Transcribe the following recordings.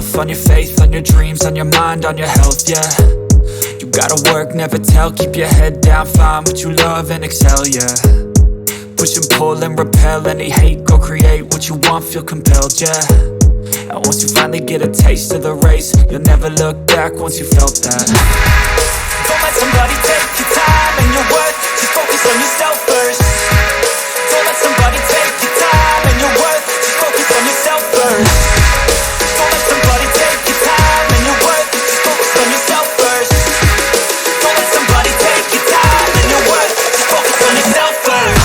yourself, on your faith, on your dreams, on your mind, on your health, yeah. You gotta work, never tell, keep your head down, find what you love and excel, yeah. Push and pull and repel any hate, go create what you want, feel compelled, yeah. And once you finally get a taste of the race, you'll never look back once you felt that. Don't let somebody take your time and your worth, just focus on yourself first. Don't let somebody take your time and your worth, just focus on yourself first. Don't let somebody take your time and your worth, just focus on yourself first. Don't let somebody take your time and your worth, just focus on yourself first.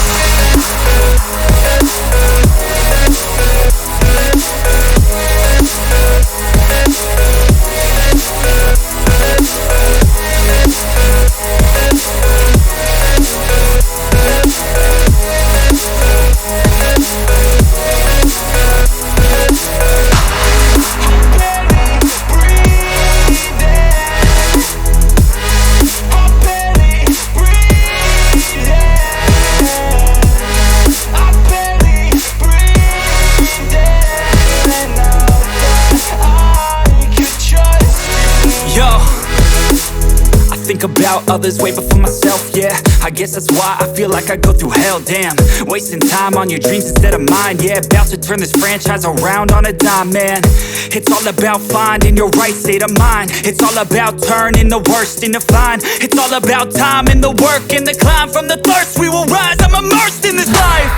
Think about others way before myself, yeah. I guess that's why I feel like I go through hell, damn. Wasting time on your dreams instead of mine, yeah. About to turn this franchise around on a dime, man. It's all about finding your right state of mind. It's all about turning the worst into fine. It's all about time and the work and the climb. From the thirst we will rise, I'm immersed in this life.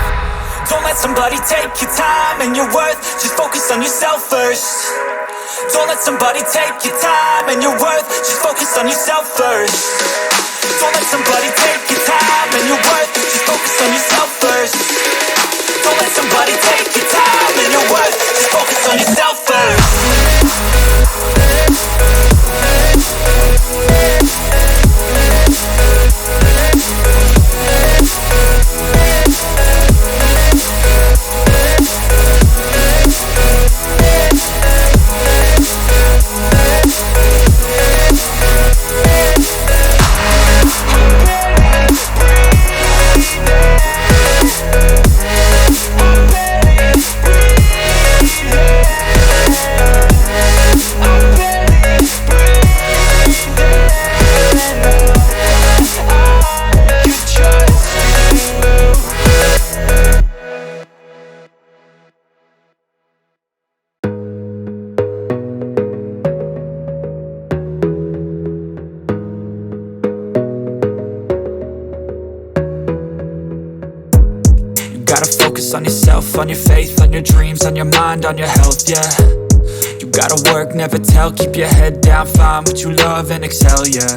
Don't let somebody take your time and your worth, just focus on yourself first. Don't let somebody take your time and your worth, just focus on yourself first. Don't let somebody take your time and your worth, just focus on yourself first. Don't let somebody take your time and your worth, just focus on yourself first. On yourself, on your faith, on your dreams, on your mind, on your health, yeah. You gotta work, never tell, keep your head down, find what you love and excel, yeah.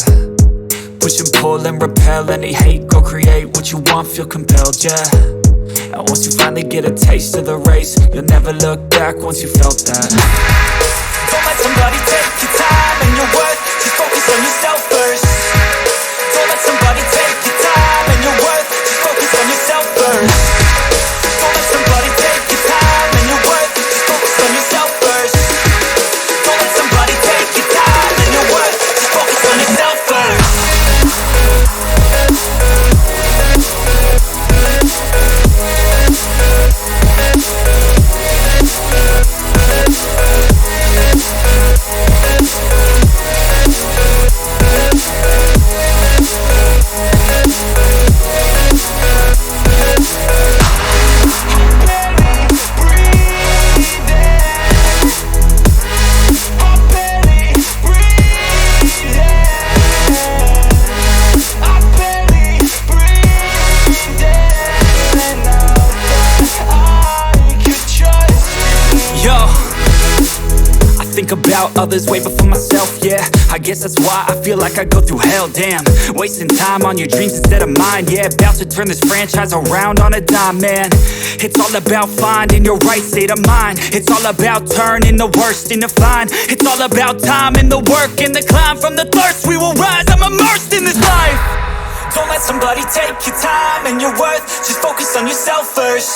Push and pull and repel any hate, go create what you want, feel compelled, yeah. And once you finally get a taste of the race, you'll never look back once you felt that. Don't let somebody take your time and your worth, just focus on yourself first. Don't let somebody take your time and your worth, just focus on yourself first. Don't let somebody take your time and your worth, just focus on yourself first. Don't let somebody take your time and your worth, just focus on yourself first. About others way before myself, yeah. I guess that's why I feel like I go through hell, damn. Wasting time on your dreams instead of mine, yeah. About to turn this franchise around on a dime, man. It's all about finding your right state of mind. It's all about turning the worst into fine. It's all about time and the work and the climb. From the thirst we will rise, I'm immersed in this life. Don't let somebody take your time and your worth, just focus on yourself first.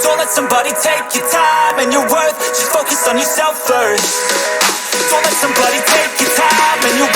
Don't let somebody take your time and your worth, just focus on yourself first. Don't let somebody take your time and your